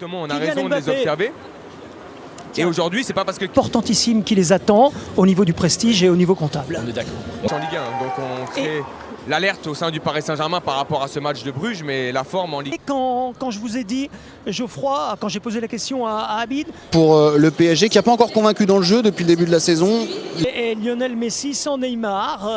comportements, on a raison de les observer. Et aujourd'hui, c'est pas parce que... Importantissime qui les attend au niveau du prestige et au niveau comptable. On est d'accord. En Ligue 1, donc on crée l'alerte au sein du Paris Saint-Germain par rapport à ce match de Bruges, mais la forme en Ligue 1. Et quand je vous ai dit, Geoffroy, quand j'ai posé la question à Abid... Pour le PSG qui n'a pas encore convaincu dans le jeu depuis le début de la saison. Et Lionel Messi sans Neymar,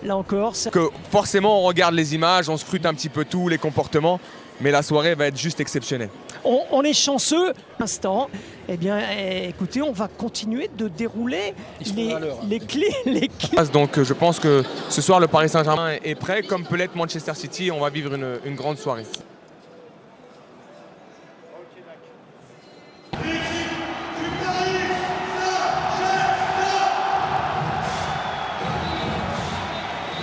là encore... Que forcément, on regarde les images, on scrute un petit peu tout, les comportements, mais la soirée va être juste exceptionnelle. On est chanceux, instant. Eh bien, écoutez, on va continuer de dérouler les clés. Donc, je pense que ce soir, le Paris Saint-Germain est prêt, comme peut l'être Manchester City. On va vivre une grande soirée.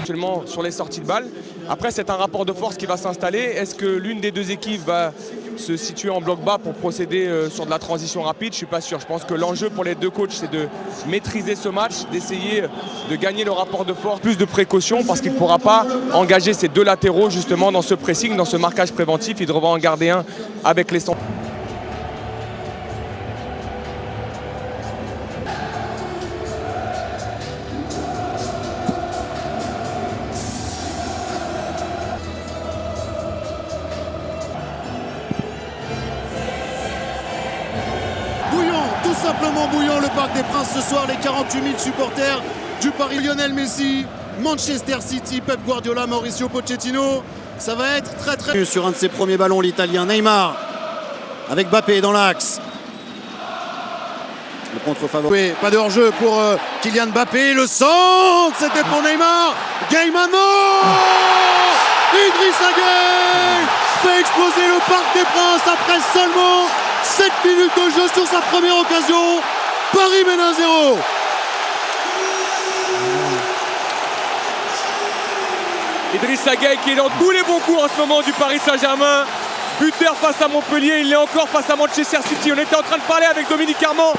Actuellement sur les sorties de balles. Après, c'est un rapport de force qui va s'installer. Est-ce que l'une des deux équipes va se situer en bloc bas pour procéder sur de la transition rapide? Je ne suis pas sûr. Je pense que l'enjeu pour les deux coachs, c'est de maîtriser ce match, d'essayer de gagner le rapport de force, plus de précaution, parce qu'il ne pourra pas engager ses deux latéraux justement dans ce pressing, dans ce marquage préventif. Il devra en garder un avec les centres. Tout simplement bouillant le Parc des Princes ce soir, les 48 000 supporters du Paris. Lionel Messi, Manchester City, Pep Guardiola, Mauricio Pochettino, ça va être très... Sur un de ses premiers ballons, l'Italien Neymar, avec Mbappé dans l'axe. Le contre-favori. Oui, pas de hors-jeu pour Kylian Mbappé, le centre, c'était pour Neymar. Gay maintenant, Idrissa Gueye fait exploser le Parc des Princes après seulement 7 minutes de jeu sur sa première occasion. Paris mène 1-0. Idrissa Gueye qui est dans tous les bons coups en ce moment du Paris Saint-Germain. Buteur face à Montpellier, il est encore face à Manchester City. On était en train de parler avec Dominique Armand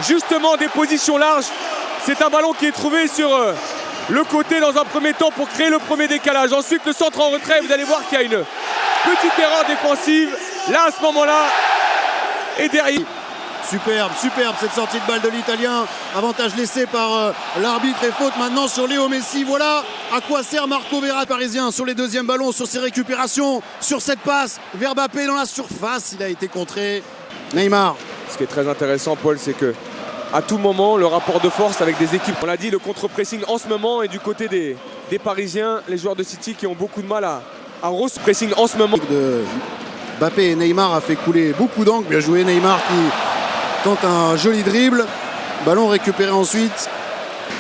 justement des positions larges. C'est un ballon qui est trouvé sur le côté dans un premier temps pour créer le premier décalage. Ensuite le centre en retrait, vous allez voir qu'il y a une petite erreur défensive. Là à ce moment-là, et derrière. Superbe cette sortie de balle de l'Italien. Avantage laissé par l'arbitre et faute maintenant sur Léo Messi. Voilà à quoi sert Marco Verratti parisien sur les deuxièmes ballons, sur ses récupérations, sur cette passe vers Mbappé dans la surface. Il a été contré. Neymar. Ce qui est très intéressant, Paul, c'est que à tout moment, le rapport de force avec des équipes, on l'a dit, le contre-pressing en ce moment est du côté des Parisiens, les joueurs de City qui ont beaucoup de mal à pressing en ce moment. Mbappé et Neymar a fait couler beaucoup d'angles. Bien joué Neymar qui tente un joli dribble. Ballon récupéré ensuite.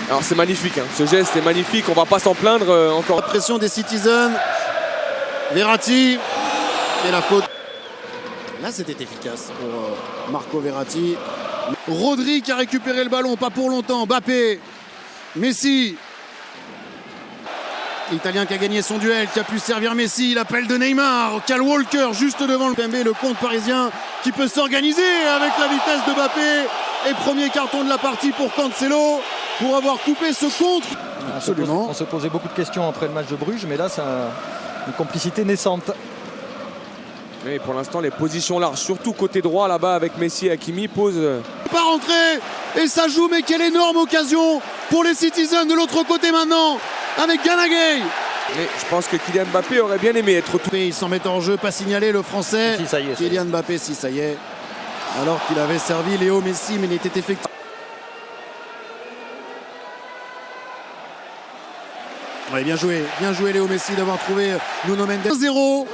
Alors c'est magnifique, hein. Ce geste est magnifique, on va pas s'en plaindre encore. La pression des Citizens. Verratti. Et la faute. Là c'était efficace pour Marco Verratti. Rodri qui a récupéré le ballon, pas pour longtemps. Mbappé. Messi. L'Italien qui a gagné son duel, qui a pu servir Messi, l'appel de Neymar, Kyle Walker juste devant le PMB, le compte parisien qui peut s'organiser avec la vitesse de Mbappé. Et premier carton de la partie pour Cancelo pour avoir coupé ce contre. Absolument. On se posait beaucoup de questions après le match de Bruges, mais là c'est une complicité naissante. Oui, pour l'instant les positions larges, surtout côté droit là-bas avec Messi et Hakimi, posent... Pas rentré et ça joue, mais quelle énorme occasion pour les Citizens de l'autre côté maintenant. Avec Gana Gueye. Mais je pense que Kylian Mbappé aurait bien aimé être tout. Il s'en met en jeu, pas signalé le français. Si, ça y est, Kylian Mbappé, si ça y est. Alors qu'il avait servi Léo Messi, mais il était effectif. Ouais, bien joué Léo Messi d'avoir trouvé Nuno Mendes. 1-0.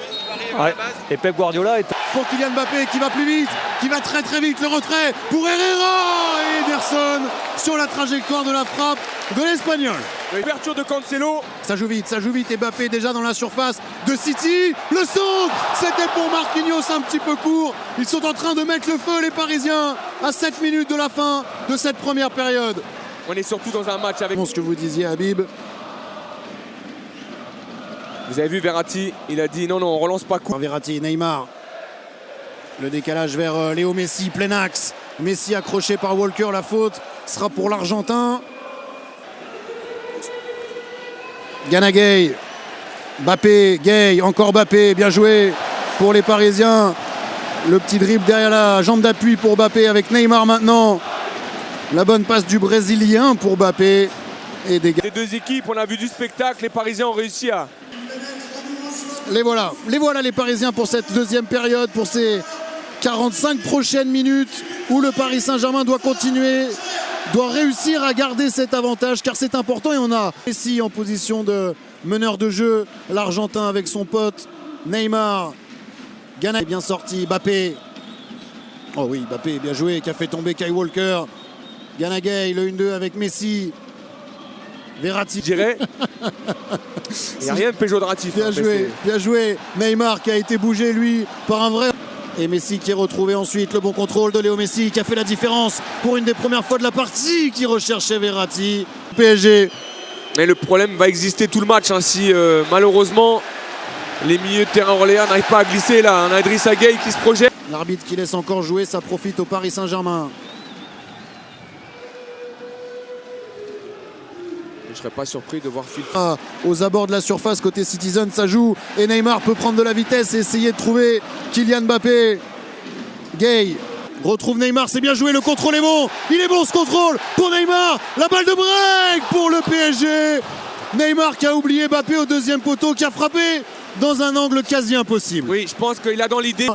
Ouais. Et Pep Guardiola est... Pour Kylian Mbappé qui va plus vite, qui va très vite, le retrait pour Herrera et Ederson sur la trajectoire de la frappe de l'Espagnol. L'ouverture de Cancelo. Ça joue vite et Mbappé déjà dans la surface de City. Le centre, c'était pour Marquinhos, un petit peu court. Ils sont en train de mettre le feu les Parisiens à 7 minutes de la fin de cette première période. On est surtout dans un match avec... Ce que vous disiez Habib. Vous avez vu Verratti, il a dit non, on relance pas coup. Verratti, Neymar. Le décalage vers Léo Messi, plein axe. Messi accroché par Walker, la faute sera pour l'Argentin. Gana Gueye. Mbappé, Gueye, encore Mbappé, bien joué pour les Parisiens. Le petit dribble derrière la jambe d'appui pour Mbappé avec Neymar maintenant. La bonne passe du Brésilien pour Mbappé. Et des gars. Les deux équipes, on a vu du spectacle, les Parisiens ont réussi à... Les voilà les Parisiens pour cette deuxième période, pour ces 45 prochaines minutes où le Paris Saint-Germain doit continuer, doit réussir à garder cet avantage car c'est important. Et on a Messi en position de meneur de jeu, l'Argentin avec son pote Neymar. Gana est bien sorti, Mbappé. Oh oui, Mbappé bien joué, qui a fait tomber Kyle Walker. Gana Gueye, le 1-2 avec Messi. Verratti. Je dirais. Il n'y a rien de péjoratif. Bien joué. Neymar qui a été bougé lui par un vrai. Et Messi qui est retrouvé ensuite. Le bon contrôle de Léo Messi qui a fait la différence pour une des premières fois de la partie, qui recherchait Verratti. PSG. Mais le problème va exister tout le match hein, si malheureusement les milieux de terrain orléans n'arrivent pas à glisser là. On a Idrissa Gueye qui se projette. L'arbitre qui laisse encore jouer, ça profite au Paris Saint-Germain. Je ne serais pas surpris de voir Phil. Aux abords de la surface côté Citizen, ça joue et Neymar peut prendre de la vitesse et essayer de trouver Kylian Mbappé. Gueye retrouve Neymar, c'est bien joué, le contrôle est bon, il est bon ce contrôle pour Neymar, la balle de break pour le PSG. Neymar qui a oublié Mbappé au deuxième poteau, qui a frappé dans un angle quasi impossible. Oui, je pense qu'il a dans l'idée.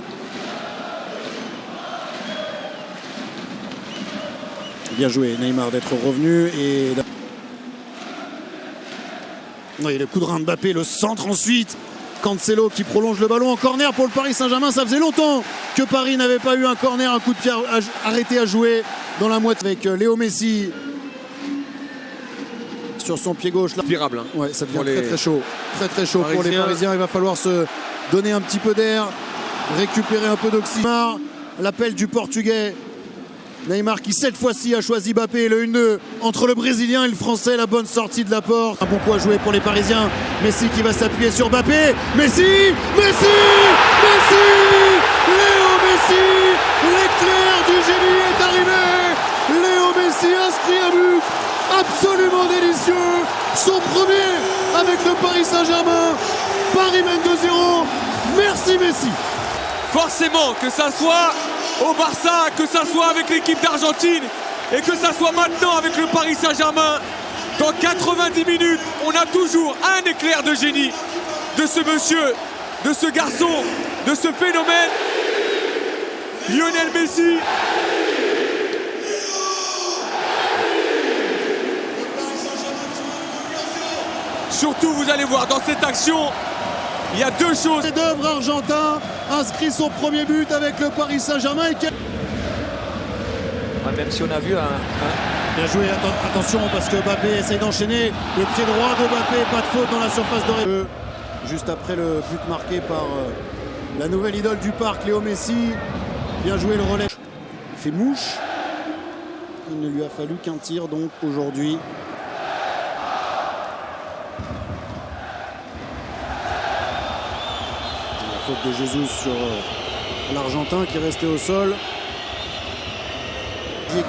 Bien joué Neymar d'être revenu et... Oui, le coup de rein de Mbappé, le centre ensuite. Cancelo qui prolonge le ballon en corner pour le Paris Saint-Germain. Ça faisait longtemps que Paris n'avait pas eu un corner, un coup de pied arrêté à jouer dans la moitié avec Léo Messi sur son pied gauche. Là. Pirable. Hein. Ouais, ça devient très chaud. Très chaud pour les Parisiens. Il va falloir se donner un petit peu d'air, récupérer un peu d'oxygène. L'appel du Portugais. Neymar qui cette fois-ci a choisi Mbappé, le 1-2 entre le Brésilien et le Français, la bonne sortie de la porte. Un bon coup à jouer pour les Parisiens. Messi qui va s'appuyer sur Mbappé. Messi Léo Messi, l'éclair du génie est arrivé. Léo Messi inscrit un but absolument délicieux. Son premier avec le Paris Saint-Germain. Paris mène 2-0. Merci Messi. Forcément, que ça soit au Barça, que ça soit avec l'équipe d'Argentine et que ça soit maintenant avec le Paris Saint-Germain, dans 90 minutes, on a toujours un éclair de génie de ce monsieur, de ce garçon, de ce phénomène, Lionel Messi. Surtout, vous allez voir, dans cette action, il y a deux choses. Chef-d'œuvre argentin inscrit son premier but avec le Paris Saint-Germain. Même si on a vu Bien joué, attention parce que Mbappé essaye d'enchaîner. Le pied droit de Mbappé, pas de faute dans la surface de réparation. Juste après le but marqué par la nouvelle idole du parc, Léo Messi. Bien joué le relais. Il fait mouche. Il ne lui a fallu qu'un tir donc aujourd'hui. La faute de Jesus sur l'Argentin qui est resté au sol.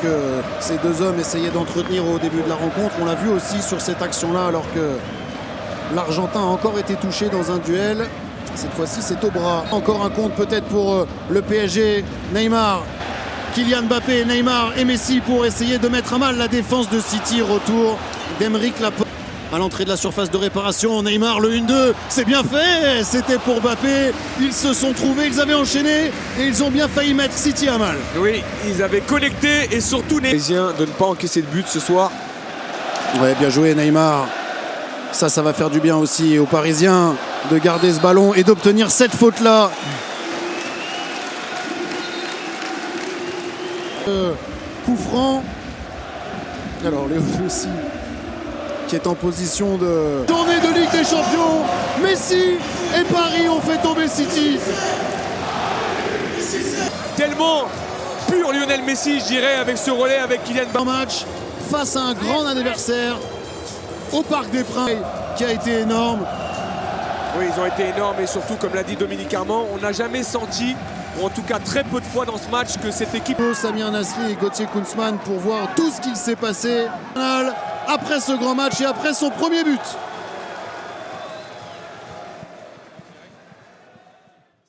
Que ces deux hommes essayaient d'entretenir au début de la rencontre. On l'a vu aussi sur cette action-là alors que l'Argentin a encore été touché dans un duel. Cette fois-ci, c'est au bras. Encore un compte peut-être pour le PSG. Neymar, Kylian Mbappé, Neymar et Messi pour essayer de mettre à mal la défense de City. Retour d'Aymeric Laporte. À l'entrée de la surface de réparation, Neymar le 1-2, c'est bien fait, c'était pour Mbappé, ils se sont trouvés, ils avaient enchaîné et ils ont bien failli mettre City à mal. Oui, ils avaient connecté et surtout les Parisiens de ne pas encaisser de but ce soir. Ouais, bien joué Neymar, ça va faire du bien aussi aux Parisiens de garder ce ballon et d'obtenir cette faute-là. Coup franc, alors Léo Messi qui est en position de journée de Ligue des Champions. Messi et Paris ont fait tomber City. Tellement pur Lionel Messi, je dirais, avec ce relais avec Kylian Mbappé. Un match face à un grand adversaire au Parc des Princes qui a été énorme. Oui, ils ont été énormes et surtout, comme l'a dit Dominique Armand, on n'a jamais senti, ou en tout cas très peu de fois dans ce match, que cette équipe... Samir Nasri et Gauthier Kunzmann pour voir tout ce qu'il s'est passé après ce grand match et après son premier but.